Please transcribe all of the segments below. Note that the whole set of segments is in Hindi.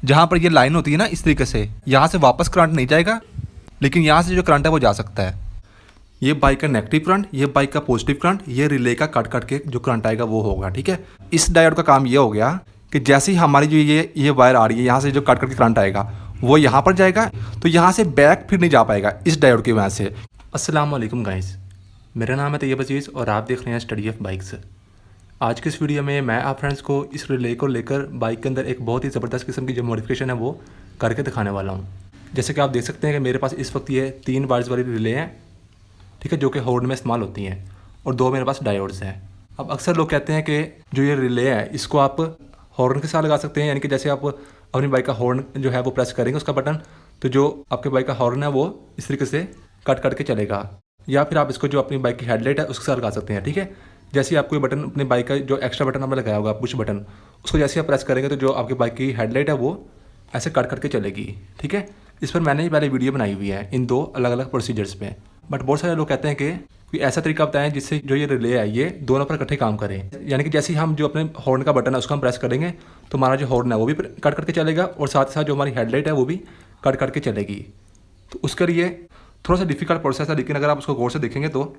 जहाँ पर ये लाइन होती है ना, इस तरीके से यहाँ से वापस करंट नहीं जाएगा, लेकिन यहाँ से जो करंट है वो जा सकता है। ये बाइक का नेगेटिव करंट, ये बाइक का पॉजिटिव करंट, ये रिले का कट कट के जो करंट आएगा वो होगा। ठीक है, इस डायोड का काम ये हो गया कि जैसे ही हमारी जो ये वायर आ रही है, यहाँ से जो कट कट के करंट आएगा वो यहाँ पर जाएगा, तो यहाँ से बैक फिर नहीं जा पाएगा इस डायोड की वजह से। अस्सलाम वालेकुम गाइस, मेरा नाम है तैयब अजीज़ और आप देख रहे हैं स्टडी ऑफ बाइक्स। आज के इस वीडियो में मैं आप फ्रेंड्स को इस रिले को लेकर बाइक के अंदर एक बहुत ही ज़बरदस्त किस्म की जो मॉडिफिकेशन है वो करके दिखाने वाला हूँ। जैसे कि आप देख सकते हैं कि मेरे पास इस वक्त ये 3 वायर्स वाली रिले हैं, ठीक है, जो कि हॉर्न में इस्तेमाल होती हैं, और 2 मेरे पास डायोड्स हैं। अब अक्सर लोग कहते हैं कि जो ये रिले है इसको आप हॉर्न के साथ लगा सकते हैं, यानी कि जैसे आप अपनी बाइक का हॉर्न जो है वो प्रेस करेंगे उसका बटन, तो जो आपके बाइक का हॉर्न है वो इस तरीके से कट कट के चलेगा। या फिर आप इसको जो अपनी बाइक की हेडलाइट है उसके साथ लगा सकते हैं। ठीक है, जैसे ही आप कोई बटन अपनी बाइक का जो एक्स्ट्रा बटन आपने लगाया होगा पुश बटन, उसको जैसे आप प्रेस करेंगे तो जो आपकी बाइक की हेडलाइट है वो ऐसे कट कट के चलेगी। ठीक है, इस पर मैंने ही पहले वीडियो बनाई हुई है इन 2 अलग अलग प्रोसीजर्स पे। बट बहुत सारे लोग कहते हैं कि कोई ऐसा तरीका बताएं जिससे जो ये रिले है ये दोनों पर इकट्ठे काम करें, यानी कि जैसे ही हम जो अपने हॉर्न का बटन है उसको हम प्रेस करेंगे तो हमारा जो हॉर्न है वो भी कट करके चलेगा, और साथ ही साथ जो हमारी हेडलाइट है वो भी कट करके चलेगी। तो उसके लिए थोड़ा सा डिफिकल्ट प्रोसेस है, लेकिन अगर आप उसको गौर से देखेंगे तो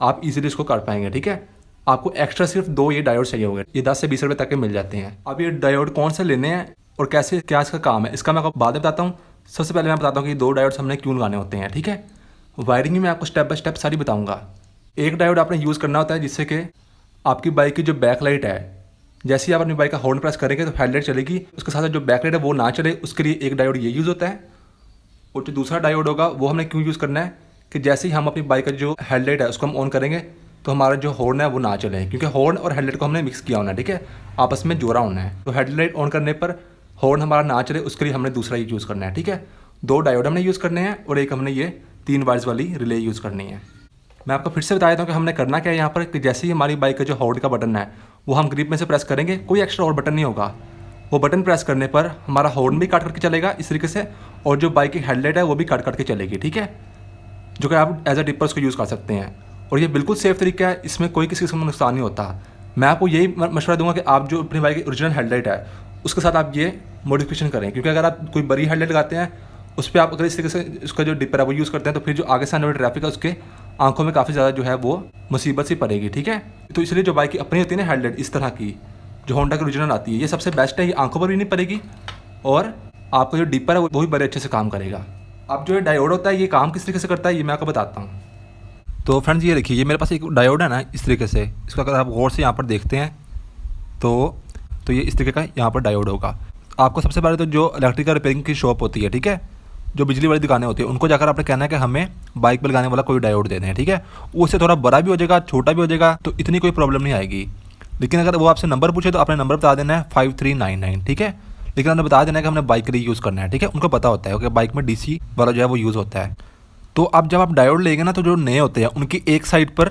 आप इजीली इसको कर पाएंगे। ठीक है, आपको एक्स्ट्रा सिर्फ 2 ये डायोड चाहिए होंगे, ये 10 से 20 रुपये तक के मिल जाते हैं। अब ये डायोड कौन से लेने हैं और कैसे क्या इसका काम है इसका मैं आपको बाद में बताता हूँ। सबसे पहले मैं बताता हूँ कि 2 डायोड्स हमने क्यों लगाने होते हैं। ठीक है, वायरिंग में मैं आपको स्टेप बाय स्टेप सारी बताऊँगा। एक डायोड आपने यूज़ करना होता है जिससे कि आपकी बाइक की जो बैक लाइट है, जैसे ही आप अपनी बाइक का हॉर्न प्रेस करेंगे तो हेडलाइट चलेगी, उसके साथ जो बैक लाइट है वो ना चले, उसके लिए एक डायोड ये यूज़ होता है। और जो दूसरा डायोड होगा वो हमने क्यों यूज़ करना है कि जैसे ही हम अपनी बाइक का जो हेडलाइट है उसको हम ऑन करेंगे तो हमारा जो हॉर्न है वो ना चले, क्योंकि हॉर्न और हेडलाइट को हमने मिक्स किया होना है। ठीक है, आपस में जोड़ा होना है, तो हेडलाइट ऑन करने पर हॉर्न हमारा ना चले उसके लिए हमने दूसरा ही यूज़ करना है। ठीक है, 2 डायोड हमने यूज़ करने हैं और एक हमने ये 3 वायर्स वाली रिले यूज़ करनी है। मैं आपको फिर से बता देता हूँ कि हमने करना क्या है यहाँ पर कि जैसे ही हमारी बाइक का जो हॉर्न का बटन है वो हम ग्रिप में से प्रेस करेंगे, कोई एक्स्ट्रा और बटन नहीं होगा, वो बटन प्रेस करने पर हमारा हॉर्न भी कट करके चलेगा इस तरीके से, और जो बाइक की हेडलाइट है वो भी कट करके चलेगी। ठीक है, जो कि आप एज अ डिपर उसको यूज़ कर सकते हैं, और ये बिल्कुल सेफ़ तरीका है, इसमें कोई किसी किस्म का नुकसान नहीं होता। मैं आपको यही मशवरा दूंगा कि आप जो अपनी बाइक की ओरिजिनल हेडलाइट है उसके साथ आप ये मॉडिफिकेशन करें, क्योंकि अगर आप कोई बड़ी हेडलाइट लगाते हैं उस पर आप अगर इस तरीके से उसका जो डिपर है वो यूज़ करते हैं तो फिर जो आगे से आने वाली ट्रैफिक है उसके आंखों में काफ़ी ज़्यादा जो है वो मुसीबत सी पड़ेगी। ठीक है, तो इसलिए जो बाइक की अपनी होती है ना हेडलाइट इस तरह की जो होंडा की ओरिजिनल आती है, ये सबसे बेस्ट है, ये आंखों पर भी नहीं पड़ेगी और आपका जो डिपर है वो भी बड़े अच्छे से काम करेगा। अब जो ये डायोड होता है ये काम किस तरीके से करता है ये मैं आपको बताता हूँ। तो फ्रेंड्स ये देखिए, ये मेरे पास एक डायोड है ना इस तरीके से, इसको अगर आप गौर से यहाँ पर देखते हैं तो ये इस तरीके का यहाँ पर डायोड होगा। आपको सबसे पहले तो जो इलेक्ट्रिकल रिपेयरिंग की शॉप होती है, ठीक है, जो बिजली वाली दुकानें होती है, उनको जाकर आपने कहना है कि हमें बाइक पर लगाने वाला कोई डायोड दे दें। ठीक है, उससे थोड़ा बड़ा भी हो जाएगा, छोटा भी हो जाएगा, तो इतनी कोई प्रॉब्लम नहीं आएगी। लेकिन अगर वो आपसे नंबर पूछे तो आपने नंबर बता देना है 5399। ठीक है, लेकिन आपने बता देना है कि हमने बाइक के लिए यूज़ करना है। ठीक है, उनको पता होता है कि बाइक में DC वाला जो है वो यूज़ होता है। तो अब जब आप डायोड लेंगे ना तो जो नए होते हैं उनकी एक साइड पर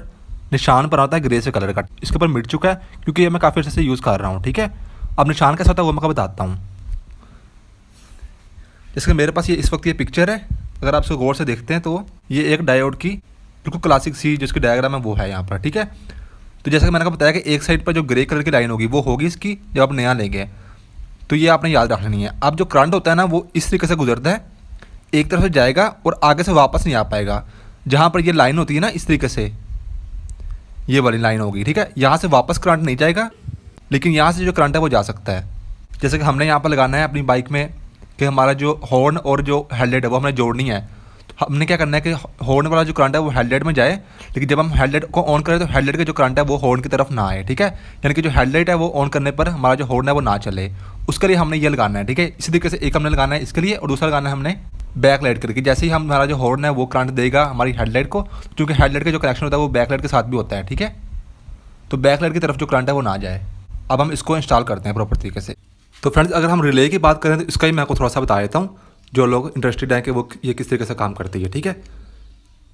निशान पर आता है ग्रे से कलर का, इसके ऊपर मिट चुका है क्योंकि ये मैं काफ़ी अच्छे से यूज़ कर रहा हूँ। ठीक है, अब निशान कैसा होता है वो मैं आपको बताता हूँ। जैसे कि मेरे पास ये इस वक्त ये पिक्चर है, अगर आप इसको गौर से देखते हैं तो ये एक डायोड की बिल्कुल क्लासिक सी जिसकी डायग्राम है वो है यहाँ पर। ठीक है, तो जैसा कि मैंने आपको बताया कि एक साइड पर जो ग्रे कलर की लाइन होगी वो होगी इसकी जब आप नया लेंगे, तो ये आपने याद रख लेनी है। अब जो करंट होता है ना वो इस तरीके से गुजरता है, एक तरफ से जाएगा और आगे से वापस नहीं आ पाएगा। जहाँ पर ये लाइन होती है ना इस तरीके से ये वाली लाइन होगी, ठीक है, यहाँ से वापस करंट नहीं जाएगा, लेकिन यहाँ से जो करंट है वो जा सकता है। जैसे कि हमने यहाँ पर लगाना है अपनी बाइक में कि हमारा जो हॉर्न और जो हेडलाइट है वो हमने जोड़नी है, तो हमने क्या करना है कि हॉर्न वाला जो करंट है वो हेडलाइट में जाए, लेकिन जब हम हेडलाइट को ऑन करें तो हेडलाइट का जो करंट है वो हॉर्न की तरफ ना आए। ठीक है, यानी कि जो हेडलाइट है वो ऑन करने पर हमारा जो हॉर्न है वो ना चले, उसके लिए हमने ये लगाना है। ठीक है, इसी तरीके से एक हमने लगाना है इसके लिए, और दूसरा लगाना है हमने बैक लाइट करके। जैसे ही हमारा जो हॉर्न है वो करंट देगा हमारी हेडलाइट को, क्योंकि हेडलाइट का जो कनेक्शन होता है वो बैक लाइट के साथ भी होता है। ठीक है, तो बैक लाइट की तरफ जो करंट है वो ना जाए। अब हम इसको इंस्टॉल करते हैं प्रॉपर तरीके से। तो फ्रेंड्स अगर हम रिले की बात करें तो इसका ही मैं आपको थोड़ा सा बता देता हूँ, जो लोग इंटरेस्टेड हैं कि वो ये किस तरीके से काम करती है। ठीक है,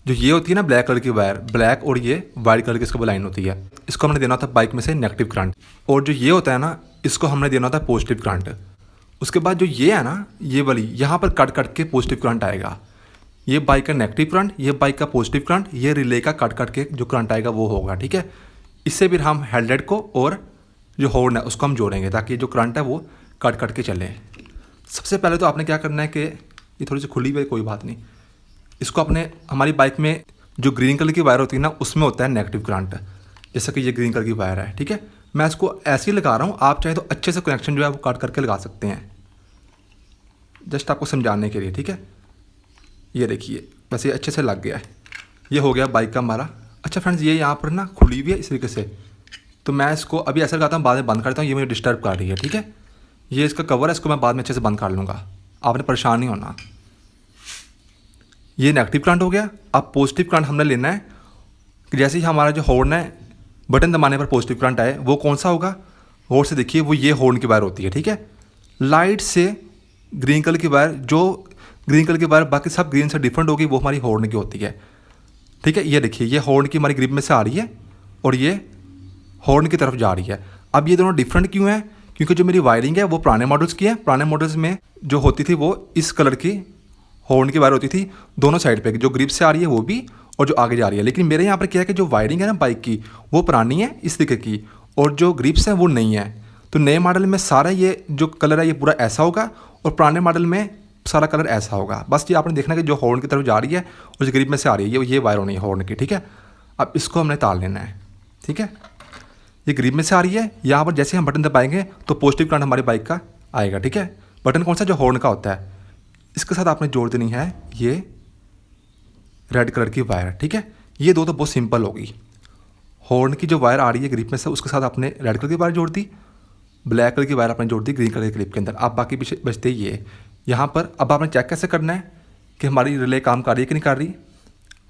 जो ये होती है ना ब्लैक कलर की वायर, ब्लैक और ये वाइट कलर की इसको लाइन होती है, इसको हमने देना होता है बाइक में से नेगेटिव करंट, और जो ये होता है ना इसको हमने देना होता है पॉजिटिव करंट। उसके बाद जो ये है ना ये वाली यहाँ पर कट कट के पॉजिटिव करंट आएगा, ये बाइक का नेगेटिव करंट, ये बाइक का पॉजिटिव करंट, ये रिले का कट कट के जो करंट आएगा वो होगा। ठीक है, इससे फिर हम हेडलाइट को और जो हॉर्न है उसको हम जोड़ेंगे ताकि जो करंट है वो कट कट के चले। सबसे पहले तो आपने क्या करना है कि ये थोड़ी सी खुली हुई है, कोई बात नहीं, इसको अपने हमारी बाइक में जो ग्रीन कलर की वायर होती है ना, उसमें होता है नेगेटिव करंट, जैसा कि ये ग्रीन कलर की वायर है, ठीक है। मैं इसको ऐसे ही लगा रहा हूँ, आप चाहे तो अच्छे से कनेक्शन जो है वो काट करके लगा सकते हैं, जस्ट आपको समझाने के लिए, ठीक है। ये देखिए बस ये अच्छे से लग गया है, ये हो गया बाइक का हमारा। अच्छा फ्रेंड्स, ये यहाँ पर ना खुली हुई है इस तरीके से, तो मैं इसको अभी ऐसा लगाता हूँ, बाद में बंद करता हूँ, ये मुझे डिस्टर्ब कर रही है, ठीक है। ये इसका कवर है, इसको मैं बाद में अच्छे से बंद कर लूँगा, आपने परेशान नहीं होना। ये नेगेटिव करंट हो गया। अब पॉजिटिव करंट हमने लेना है कि जैसे ही हमारा जो हॉर्न है बटन दबाने पर पॉजिटिव करंट आए, वो कौन सा होगा, गौर से देखिए, वो ये हॉर्न की वायर होती है, ठीक है। लाइट से ग्रीन कलर की वायर, जो ग्रीन कलर की वायर बाकी सब ग्रीन से डिफरेंट होगी, वो हमारी हॉर्न की होती है, ठीक है। ये देखिए, ये हॉर्न की हमारी ग्रिप में से आ रही है और ये हॉर्न की तरफ जा रही है। अब ये दोनों डिफरेंट क्यों हैं, क्योंकि जो मेरी वायरिंग है वो पुराने मॉडल्स की है। पुराने मॉडल्स में जो होती थी वो इस कलर की हॉर्न की वायर होती थी दोनों साइड पे, जो ग्रिप से आ रही है वो भी और जो आगे जा रही है। लेकिन मेरे यहाँ पर क्या है कि जो वायरिंग है ना बाइक की, वो पुरानी है इस तरीके की, और जो ग्रिप्स हैं वो नई है। तो नए मॉडल में सारा ये जो कलर है ये पूरा ऐसा होगा, और पुराने मॉडल में सारा कलर ऐसा होगा। बस ये आपने देखना कि जो हॉर्न की तरफ जा रही है और जो ग्रिप में से आ रही है, ये वायर होनी है हॉर्न की, ठीक है। अब इसको हमने तार लेना है, ठीक है। ये ग्रिप में से आ रही है, यहाँ पर जैसे हम बटन दबाएंगे तो पॉजिटिव करंट हमारी बाइक का आएगा, ठीक है। बटन कौन सा, जो हॉर्न का होता है। इसके साथ आपने जोड़ देनी है ये रेड कलर की वायर, ठीक है। ये दो तो बहुत सिंपल होगी। हॉर्न की जो वायर आ रही है ग्रिप में से, उसके साथ आपने रेड कलर की वायर जोड़ दी, ब्लैक कलर की वायर आपने जोड़ दी ग्रीन कलर की क्लिप के अंदर। आप बाकी पीछे बचते ही ये यहाँ पर। अब आपने चेक कैसे करना है कि हमारी रिले काम कर रही है कि नहीं कर रही।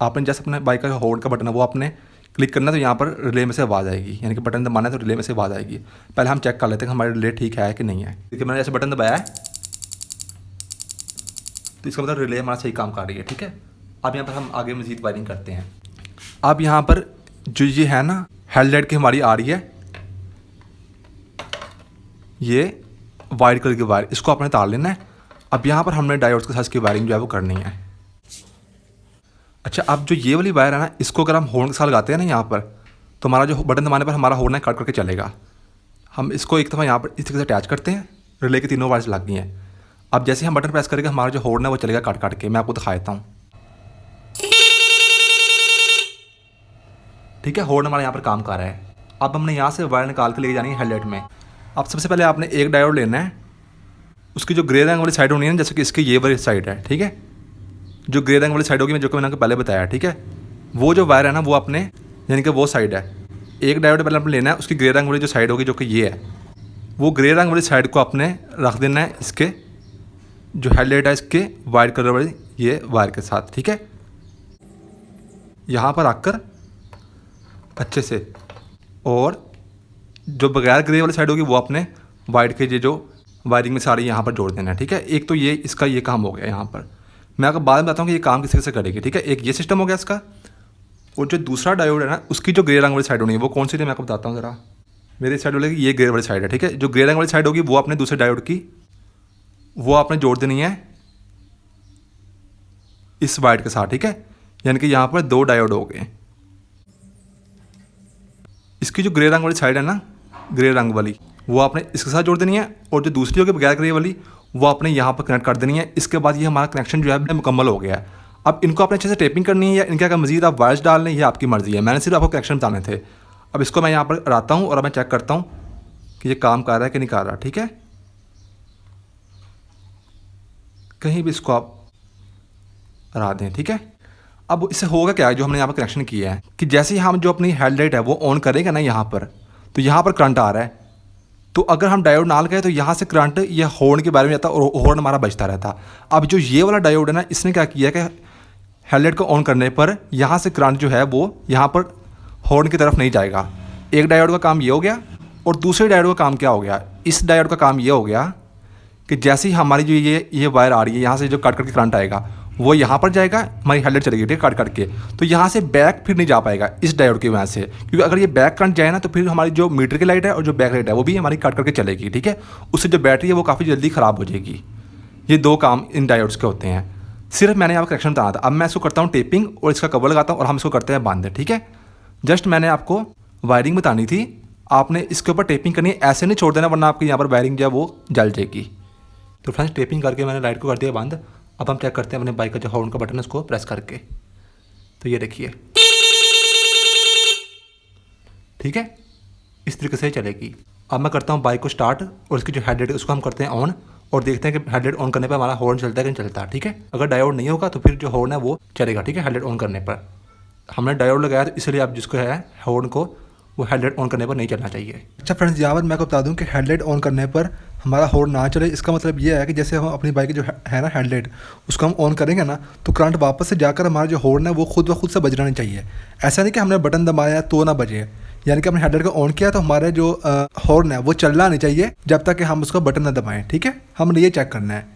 आपने जैसे अपने बाइक का हॉर्न का बटन है वो आपने क्लिक करना, तो यहाँ पर रिले में से आवाज़ आएगी, यानी कि बटन दबाना है तो रिले में से आवाज़ आएगी। पहले हम चेक कर लेते हैं कि हमारी रिले ठीक है कि नहीं है। देखिए मैंने जैसे बटन दबाया है तो इसका मतलब रिले हमारा सही काम कर रही है, ठीक है। अब यहाँ पर हम आगे मजीद वायरिंग करते हैं। अब यहाँ पर जो ये है ना हेडलाइट की हमारी आ रही है ये वाइट कलर की वायर, इसको आपने तार लेना है। अब यहाँ पर हमने डायोड्स के साथ इसकी वायरिंग जो है वो करनी है। अच्छा, अब जो ये वाली वायर है ना, इसको अगर हम हॉर्न के साथ लगाते हैं ना यहाँ पर, तो हमारा जो बटन दबाने पर हमारा हॉर्न है कट करके चलेगा। हम इसको एक दफ़ा यहाँ पर इस तरीके से अटैच करते हैं, रिले की तीनों वायर्स लग गई हैं। अब जैसे हम बटन प्रेस करेंगे हमारा जो हॉर्न है वो चलेगा काट काट के। मैं आपको दिखा देता हूँ, ठीक है। हॉर्न हमारा यहाँ पर काम कर रहा है। अब हमने यहाँ से वायर निकाल के लेके जानी है हेडलाइट में। अब सबसे पहले आपने एक डायोड लेना है, उसकी जो ग्रे रंग वाली साइड होनी है ना, जैसे कि इसकी ये वाली साइड है, ठीक है। जो ग्रे रंग वाली साइड होगी, जो कि मैंने आपको पहले बताया, ठीक है। वो जो वायर है ना वो अपने, यानी कि वो साइड है। एक डायोड पहले आपने लेना है, उसकी ग्रे रंग वाली जो साइड होगी, जो कि ये है, वो ग्रे रंग वाली साइड को आपने रख देना है इसके जो हेडलाइट है इसके वाइट कलर वाली ये वायर के साथ, ठीक है। यहाँ पर आकर अच्छे से, और जो बगैर ग्रे वाली साइड होगी वो अपने वाइट के जो वायरिंग में सारी यहाँ पर जोड़ देना है, ठीक है। एक तो ये इसका ये काम हो गया यहाँ पर। मैं आपको बाद में बताता हूँ कि ये काम किस तरह से करेगी, ठीक है। एक ये सिस्टम हो गया इसका, और जो दूसरा डायोड है ना उसकी जो ग्रे रंग वाली साइड होनी है वो कौन सी है मैं आपको बताता हूँ ज़रा। मेरी साइड वाली ये ग्रे वाली साइड है, ठीक है। जो ग्रे रंग वाली साइड होगी वो अपने दूसरे डायोड की वो आपने जोड़ देनी है इस वाइट के साथ, ठीक है। यानी कि यहाँ पर दो डायोड हो गए। इसकी जो ग्रे रंग वाली साइड है ना, ग्रे रंग वाली, वो आपने इसके साथ जोड़ देनी है, और जो दूसरी होगी बगैर ग्रे वाली वो आपने यहाँ पर कनेक्ट कर देनी है। इसके बाद ये हमारा कनेक्शन जो है मुकम्मल हो गया है। अब इनको आपने अच्छे से टेपिंग करनी है या इनके अगर मजीद आप वायर्स डाल लें, ये आपकी मर्जी है। मैंने सिर्फ आपको कनेक्शन बताने थे। अब इसको मैं यहाँ पर लाता हूँ और अब मैं चेक करता हूँ कि ये काम कर रहा है कि नहीं कर रहा, ठीक है। कहीं भी इसको आप हरा दें, ठीक है। अब इससे होगा क्या, जो हमने यहाँ पर कनेक्शन किया है कि जैसे ही हम जो अपनी हेडलाइट है वो ऑन करेंगे ना यहाँ पर, तो यहाँ पर करंट आ रहा है। तो अगर हम डायोड ना लगाए तो यहाँ से करंट ये हॉर्न के बारे में जाता और हॉर्न हमारा बचता रहता। अब जो ये वाला डायोड है ना, इसने क्या किया कि हेडलाइट को ऑन करने पर यहाँ से करंट जो है वो यहाँ पर हॉर्न की तरफ नहीं जाएगा। एक डायोड का काम ये हो गया, और दूसरे डायोड का काम क्या हो गया, इस डायोड का काम ये हो गया कि जैसे ही हमारी जो ये वायर आ रही है यहाँ से जो कट करके करंट आएगा वो यहाँ पर जाएगा, हमारी हेडलाइट चलेगी, ठीक है, कट करके। तो यहाँ से बैक फिर नहीं जा पाएगा इस डायोड की वजह से, क्योंकि अगर ये बैक करंट जाए ना तो फिर हमारी जो मीटर की लाइट है और जो बैक लाइट है वो भी हमारी कट करके चलेगी, ठीक है। उससे जो बैटरी है वो काफ़ी जल्दी ख़राब हो जाएगी। ये दो काम इन डायोड्स के होते हैं। सिर्फ मैंने यहाँ पर कनेक्शन बताना था। अब मैं इसको करता हूँ टेपिंग और इसका कवर लगाता हूँ और हम इसको करते हैं बंद, ठीक है। जस्ट मैंने आपको वायरिंग बतानी थी, आपने इसके ऊपर टेपिंग करनी है, ऐसे नहीं छोड़ देना वरना आपकी यहाँ पर वायरिंग जो है वो जल जाएगी। तो फ्रेंड्स टेपिंग करके मैंने लाइट को कर दिया बंद। अब हम चेक करते हैं अपने बाइक का जो हॉर्न का बटन है उसको प्रेस करके। तो ये देखिए, ठीक है, इस तरीके से चलेगी। अब मैं करता हूँ बाइक को स्टार्ट और इसकी जो हेडलाइट है उसको हम करते हैं ऑन और देखते हैं कि हेडलाइट ऑन करने पर हमारा हॉर्न चलता है कि नहीं चलता। ठीक है, अगर डायोड नहीं होगा तो फिर जो हॉर्न है वो चलेगा। ठीक है, हेडलाइट ऑन करने पर हमने डायोड लगाया तो इसलिए आप जिसको है हॉर्न को वो हेडलाइट ऑन करने पर नहीं चलना चाहिए। अच्छा फ्रेंड्स, यहाँ पर मैं आपको बता दूं कि हेडलाइट ऑन करने पर हमारा हॉर्न ना चले, इसका मतलब ये है कि जैसे हम अपनी बाइक की जो है ना हेडलाइट, उसको हम ऑन करेंगे ना तो करंट वापस से जाकर हमारा जो हॉर्न है वो खुद ब खुद से बजना नहीं चाहिए। ऐसा नहीं कि हमने बटन दबाया तो ना बजे, यानी कि हमने हेडलाइट को ऑन किया तो हमारा जो हॉर्न है वो चलना नहीं चाहिए जब तक कि हम उसका बटन ना दबाएं। ठीक है, हमने ये चेक करना है।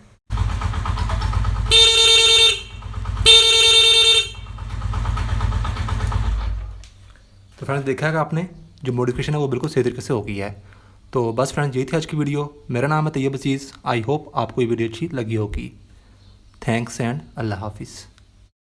तो फ्रेंड्स देखा है आपने, जो मॉडिफिकेशन है वो बिल्कुल सही तरीके से हो गई है। तो बस फ्रेंड्स यही थी आज की वीडियो। मेरा नाम है तैयब अजीज़। आई होप आपको ये वीडियो अच्छी लगी होगी। थैंक्स एंड अल्लाह हाफिज़।